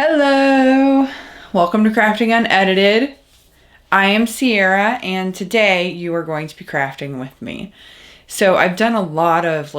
Hello! Welcome to Crafting Unedited. I am Sierra and today you are going to be crafting with me. So I've done a lot of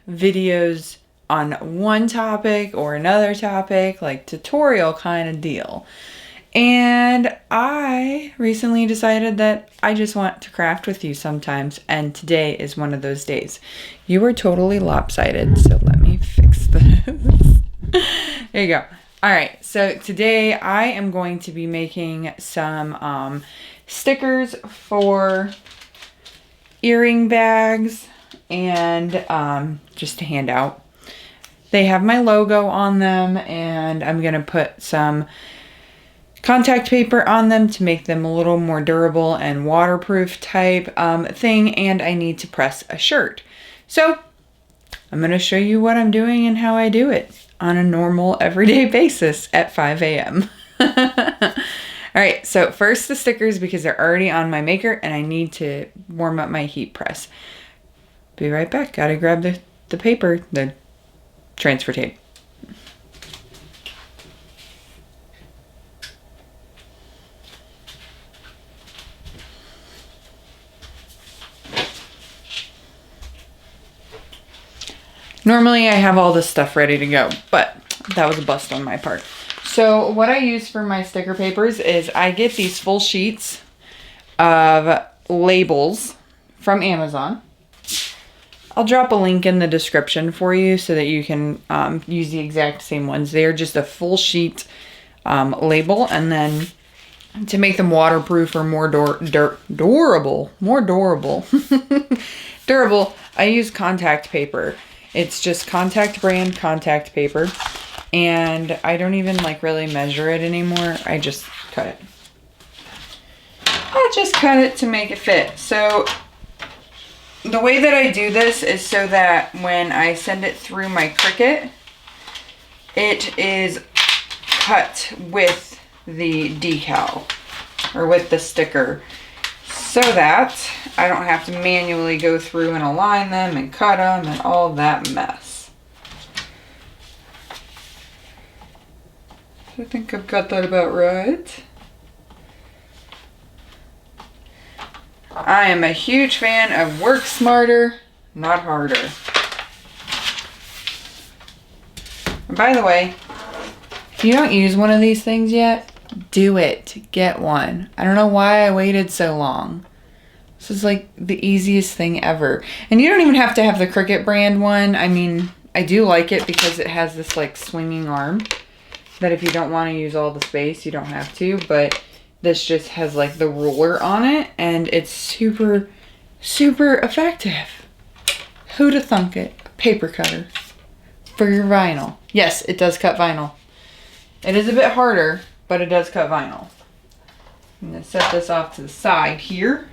videos on one topic or another topic, like tutorial kind of deal. And I recently decided that I just want to craft with you sometimes, and today is one of those days. You are totally lopsided, so let me fix this. There you go. Alright, so today I am going to be making some stickers for earring bags and just to hand out. They have my logo on them, and I'm going to put some contact paper on them to make them a little more durable and waterproof type thing, and I need to press a shirt. So I'm going to show you what I'm doing and how I do it on a normal everyday basis at 5 a.m. Alright, so first the stickers because they're already on my maker and I need to warm up my heat press. Be right back. Gotta grab the paper, the transfer tape. Normally I have all this stuff ready to go, but that was a bust on my part. So what I use for my sticker papers is I get these full sheets of labels from Amazon. I'll drop a link in the description for you so that you can use the exact same ones. They are just a full sheet label, and then to make them waterproof or more durable, durable, I use contact paper. It's just contact brand contact paper, and I don't even really measure it anymore. I just cut it. I just cut it to make it fit. So the way that I do this is so that when I send it through my Cricut, it is cut with the decal or with the sticker, so that I don't have to manually go through and align them and cut them and all that mess. I think I've got that about right. I am a huge fan of work smarter, not harder. And by the way, if you don't use one of these things yet, do it. Get one. I don't know why I waited so long. This is the easiest thing ever. And you don't even have to have the Cricut brand one. I mean, I do like it because it has this swinging arm that if you don't want to use all the space, you don't have to. But this just has the ruler on it, and it's super, super effective. Who'da thunk it? A paper cutter for your vinyl. Yes, it does cut vinyl. It is a bit harder, but it does cut vinyl. I'm going to set this off to the side here.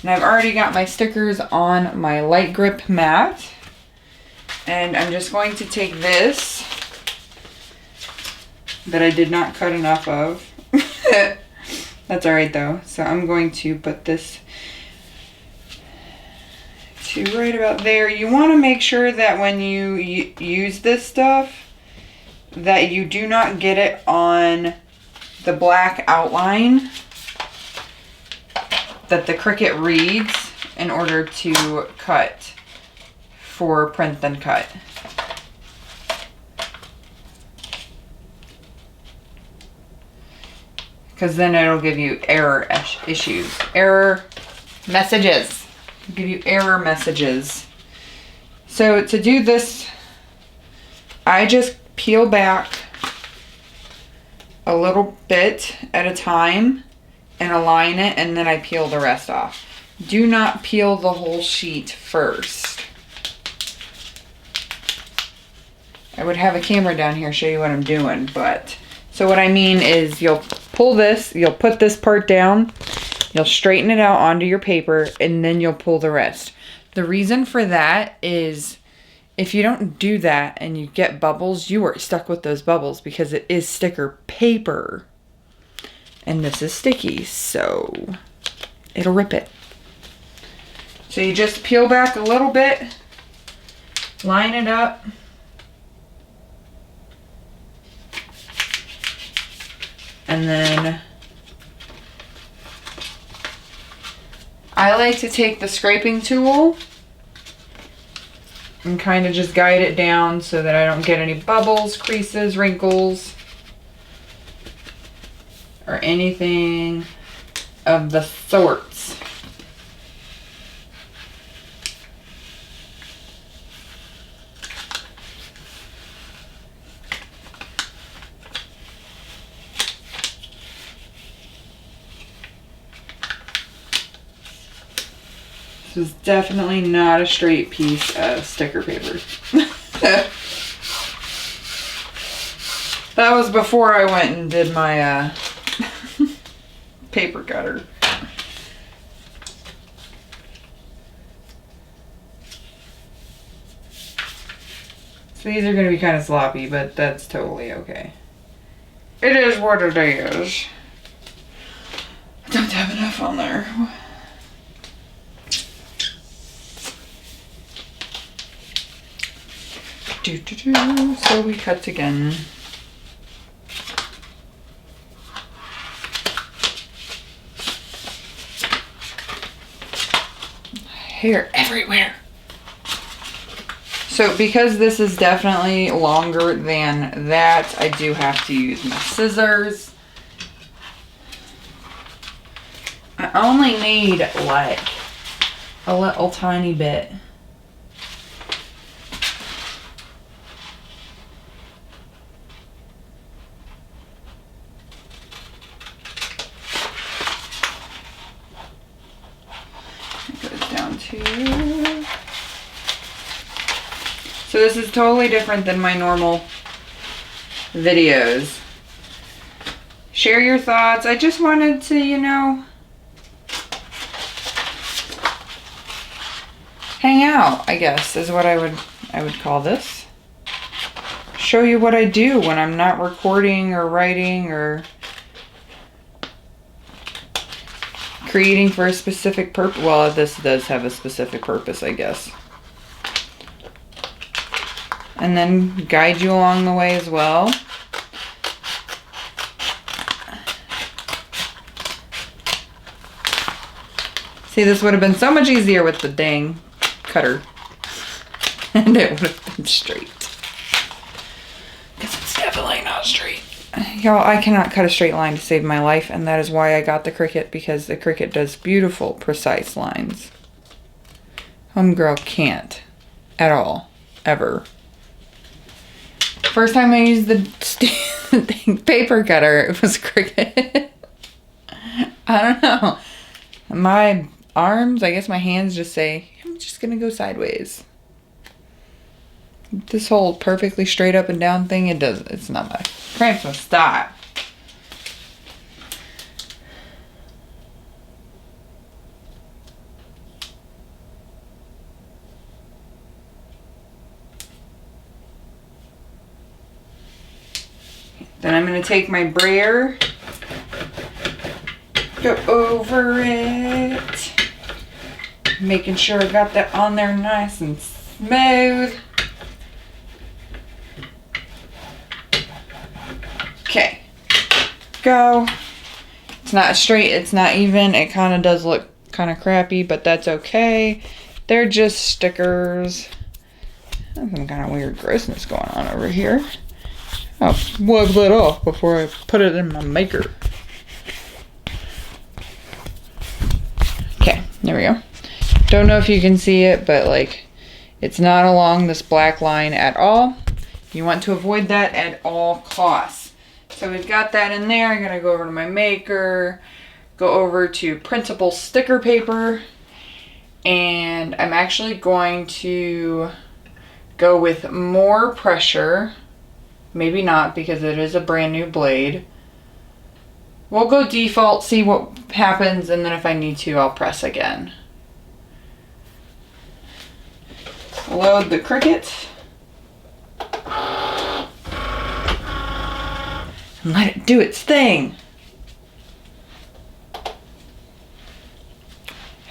And I've already got my stickers on my light grip mat. And I'm just going to take this that I did not cut enough of. That's alright though. So I'm going to put this to right about there. You want to make sure that when you use this stuff, that you do not get it on the black outline that the Cricut reads in order to cut for print then cut. Because then it'll give you error issues. Error messages. It'll give you error messages. So to do this, I just peel back a little bit at a time and align it, and then I peel the rest off. Do not peel the whole sheet first. I would have a camera down here show you what I'm doing, but so what I mean is you'll pull this, you'll put this part down, you'll straighten it out onto your paper, and then you'll pull the rest. The reason for that is if you don't do that and you get bubbles, you are stuck with those bubbles because it is sticker paper. And this is sticky, so it'll rip it. So you just peel back a little bit, line it up, And then I like to take the scraping tool and kind of just guide it down so that I don't get any bubbles, creases, wrinkles, or anything of the sorts. This is definitely not a straight piece of sticker paper. That was before I went and did my paper cutter. So these are going to be kind of sloppy, but that's totally okay. It is what it is. I don't have enough on there. So we cut again. Hair everywhere. So because this is definitely longer than that, I do have to use my scissors. I only need like a little tiny bit. So this is totally different than my normal videos. Share your thoughts. I just wanted to, you know, hang out, I guess, is what I would call this. Show you what I do when I'm not recording or writing or creating for a specific purpose. Well, this does have a specific purpose, I guess. And then guide you along the way as well. See, this would have been so much easier with the dang cutter. And it would have been straight. Because it's definitely not straight. Y'all, I cannot cut a straight line to save my life, and that is why I got the Cricut, because the Cricut does beautiful, precise lines. Homegirl can't. At all. Ever. First time I used the paper cutter, it was Cricut. I don't know. My arms, I guess my hands just say, I'm just gonna go sideways. This whole perfectly straight up and down thing, it's not my cramps will stop. Then I'm going to take my brayer, go over it, making sure I got that on there nice and smooth. Okay, go. It's not straight, it's not even, it kind of does look kind of crappy, but that's okay. They're just stickers. There's some kind of weird grossness going on over here. I'll wipe that off before I put it in my maker. Okay, there we go. Don't know if you can see it, but like, it's not along this black line at all. You want to avoid that at all costs. So we've got that in there. I'm gonna go over to my maker, go over to printable sticker paper, and I'm actually going to go with more pressure. Maybe not, because it is a brand new blade. We'll go default, see what happens, and then if I need to, I'll press again. Load the Cricut. And let it do its thing. I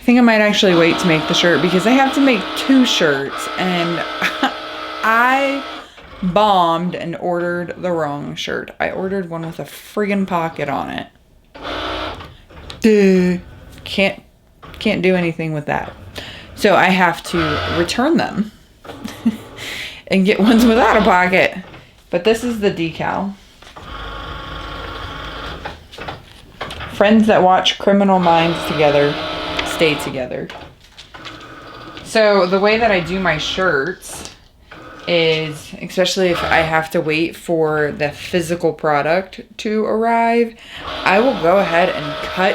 think I might actually wait to make the shirt, because I have to make 2 shirts, and I bombed and ordered the wrong shirt. I ordered one with a friggin' pocket on it. Duh. Can't do anything with that. So I have to return them and get ones without a pocket. But this is the decal. Friends that watch Criminal Minds together stay together. So the way that I do my shirts is, especially if I have to wait for the physical product to arrive, I will go ahead and cut,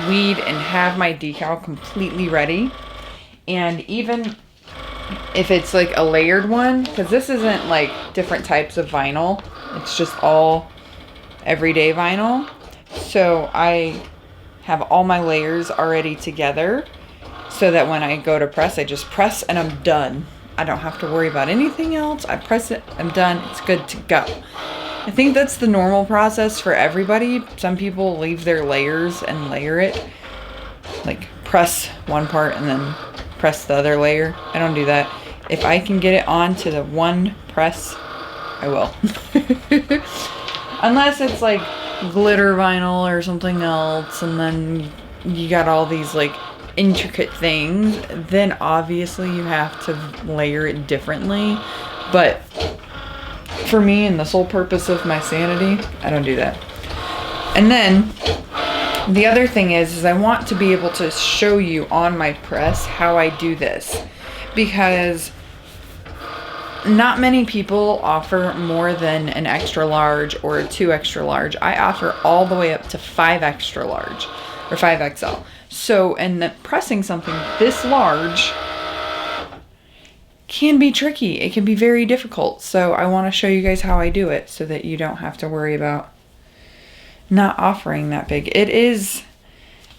weed, and have my decal completely ready. And even if it's like a layered one, because this isn't like different types of vinyl, it's just all everyday vinyl. So I have all my layers already together so that when I go to press, I just press and I'm done. I don't have to worry about anything else. I press it, I'm done, it's good to go. I think that's the normal process for everybody. Some people leave their layers and layer it. Like press one part and then press the other layer. I don't do that. If I can get it onto the one press, I will. Unless it's like glitter vinyl or something else, and then you got all these like intricate things, then obviously you have to layer it differently. But for me and the sole purpose of my sanity, I don't do that. And then the other thing is I want to be able to show you on my press how I do this, because not many people offer more than an extra large or a 2 extra large. I offer all the way up to 5 extra large or 5XL. So, and the pressing something this large can be tricky. It can be very difficult. So I want to show you guys how I do it so that you don't have to worry about not offering that big. It is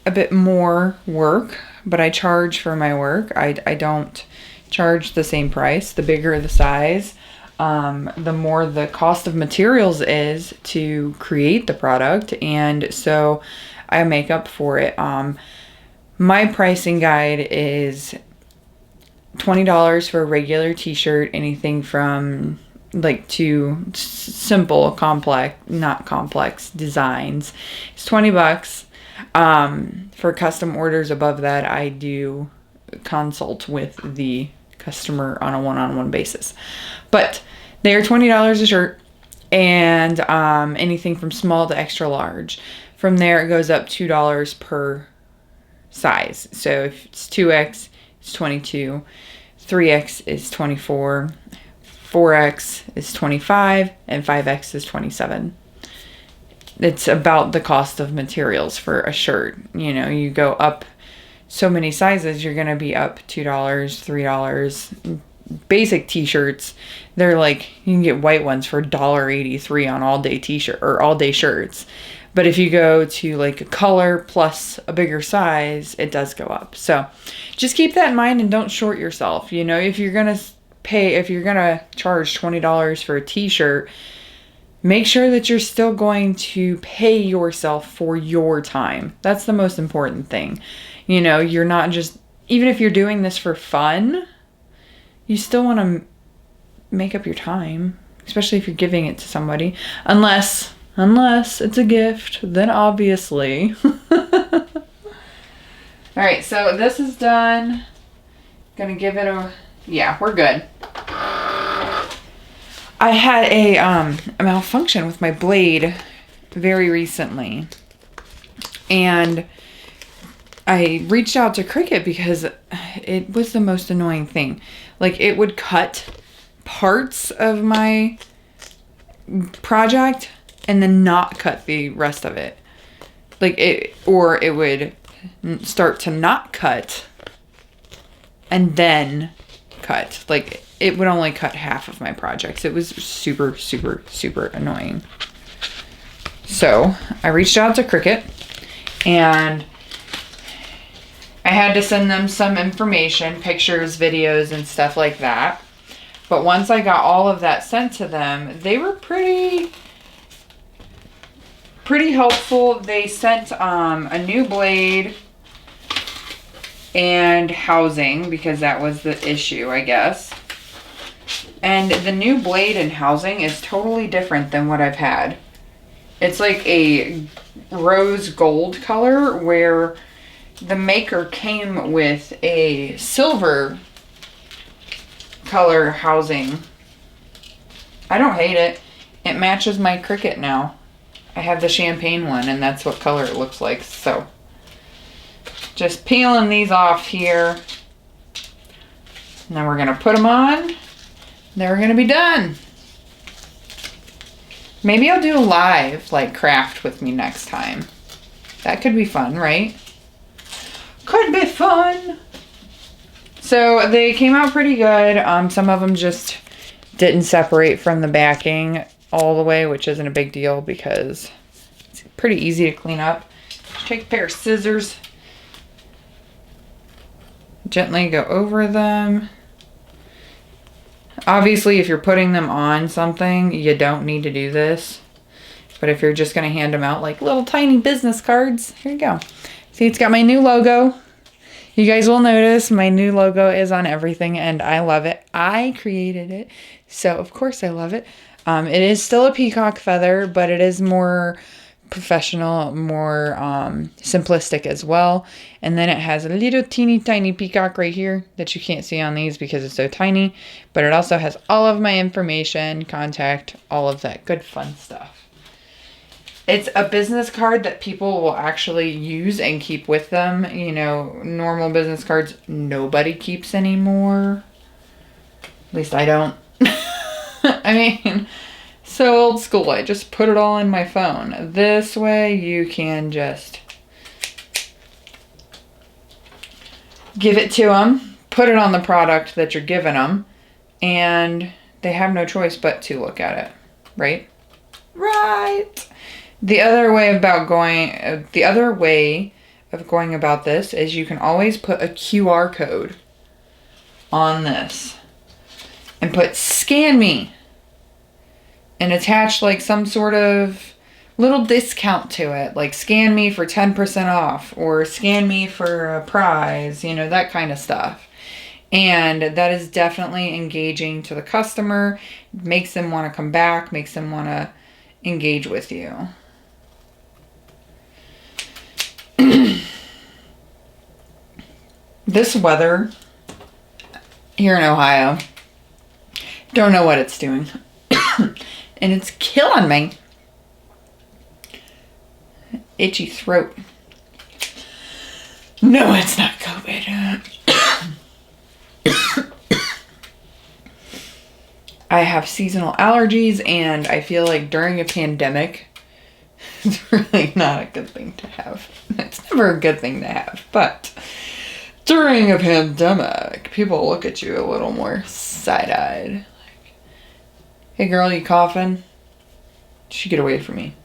a bit more work, but I charge for my work. I don't charge the same price. The bigger the size, the more the cost of materials is to create the product, and so I make up for it. My pricing guide is $20 for a regular t-shirt, anything from like to simple, not complex designs. It's $20. For custom orders above that, I do consult with the customer on a one-on-one basis. But they are $20 a shirt, and anything from small to extra large. From there, it goes up $2 per size. So if it's 2X, it's 22, 3X is 24, 4X is 25, and 5X is 27. It's about the cost of materials for a shirt. You know, you go up so many sizes, you're going to be up $2, $3. Basic t-shirts, they're like, you can get white ones for $1.83 on all day t-shirt or all day shirts. But if you go to like a color plus a bigger size, it does go up. So just keep that in mind and don't short yourself. You know, if you're going to charge $20 for a t-shirt, make sure that you're still going to pay yourself for your time. That's the most important thing. You know, you're not just, even if you're doing this for fun, you still want to make up your time, especially if you're giving it to somebody. Unless it's a gift, then obviously. All right, so this is done. Gonna give it yeah, we're good. I had a malfunction with my blade very recently, and I reached out to Cricut because it was the most annoying thing. Like, it would cut parts of my project and then not cut the rest of it. Or it would start to not cut and then cut. Like, it would only cut half of my projects. It was super, super, super annoying. So I reached out to Cricut, and I had to send them some information, pictures, videos, and stuff like that. But once I got all of that sent to them, they were pretty helpful. They sent a new blade and housing, because that was the issue, I guess. And the new blade and housing is totally different than what I've had. It's like a rose gold color where the maker came with a silver color housing. I don't hate it. It matches my Cricut now. I have the champagne one and that's what color it looks like. So just peeling these off here. And then we're going to put them on. Then we're going to be done. Maybe I'll do a live, like, craft with me next time. That could be fun, right? Could be fun. So they came out pretty good. Some of them just didn't separate from the backing all the way, which isn't a big deal because it's pretty easy to clean up. Just take a pair of scissors. Gently go over them. Obviously, if you're putting them on something, you don't need to do this. But if you're just going to hand them out like little tiny business cards, here you go. See, it's got my new logo. You guys will notice my new logo is on everything and I love it. I created it, so of course I love it. It is still a peacock feather, but it is more professional, more simplistic as well. And then it has a little teeny tiny peacock right here that you can't see on these because it's so tiny, but it also has all of my information, contact, all of that good fun stuff. It's a business card that people will actually use and keep with them. You know, normal business cards nobody keeps anymore. At least I don't. I mean, so old school. I just put it all in my phone. This way you can just give it to them, put it on the product that you're giving them, and they have no choice but to look at it, right? Right. The other way of going about this is you can always put a QR code on this and put scan me and attach like some sort of little discount to it, like scan me for 10% off or scan me for a prize, you know, that kind of stuff. And that is definitely engaging to the customer, makes them want to come back, makes them want to engage with you. This weather here in Ohio, don't know what it's doing. And it's killing me. Itchy throat. No, it's not COVID. I have seasonal allergies, and I feel like during a pandemic, it's really not a good thing to have. It's never a good thing to have, but during a pandemic, people look at you a little more side-eyed. Like, hey girl, you coughing? She get away from me.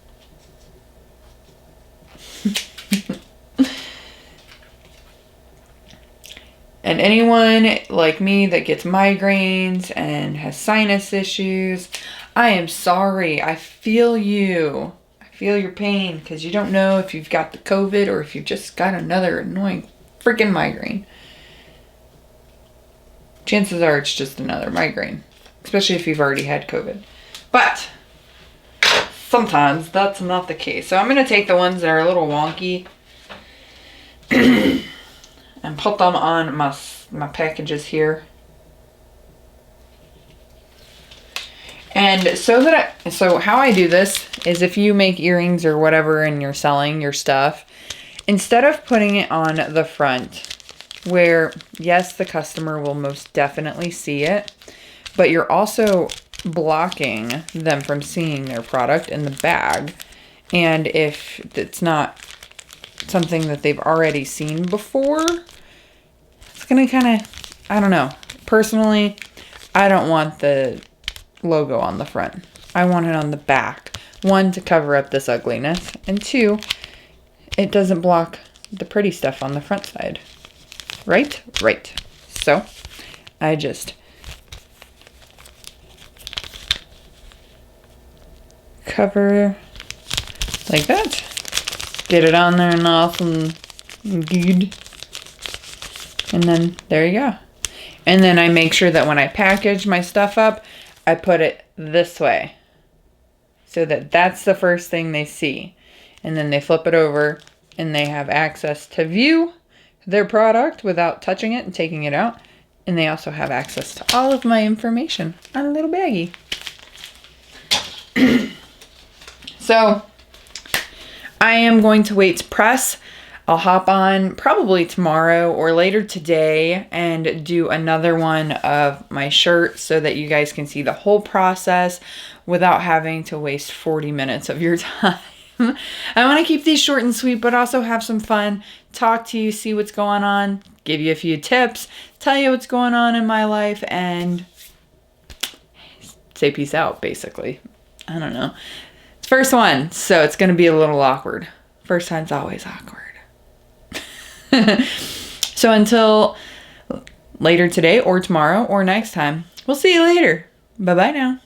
And anyone like me that gets migraines and has sinus issues, I am sorry. I feel you. I feel your pain because you don't know if you've got the COVID or if you've just got another annoying freaking migraine. Chances are it's just another migraine, especially if you've already had COVID. But sometimes that's not the case. So I'm going to take the ones that are a little wonky and put them on my packages here. And so how I do this is if you make earrings or whatever and you're selling your stuff, instead of putting it on the front where, yes, the customer will most definitely see it, but you're also blocking them from seeing their product in the bag. And if it's not something that they've already seen before, it's going to kind of, I don't know. Personally, I don't want the logo on the front. I want it on the back. One, to cover up this ugliness, and two, it doesn't block the pretty stuff on the front side. Right? Right. So, I just cover like that. Get it on there nice and good. And then there you go. And then I make sure that when I package my stuff up, I put it this way so that that's the first thing they see. And then they flip it over and they have access to view their product without touching it and taking it out. And they also have access to all of my information on a little baggie. So I am going to wait to press. I'll hop on probably tomorrow or later today and do another one of my shirts so that you guys can see the whole process without having to waste 40 minutes of your time. I want to keep these short and sweet, but also have some fun, talk to you, see what's going on, give you a few tips, tell you what's going on in my life, and say peace out, basically. I don't know. First one, so it's going to be a little awkward. First time's always awkward. So until later today or tomorrow or next time, we'll see you later. Bye-bye now.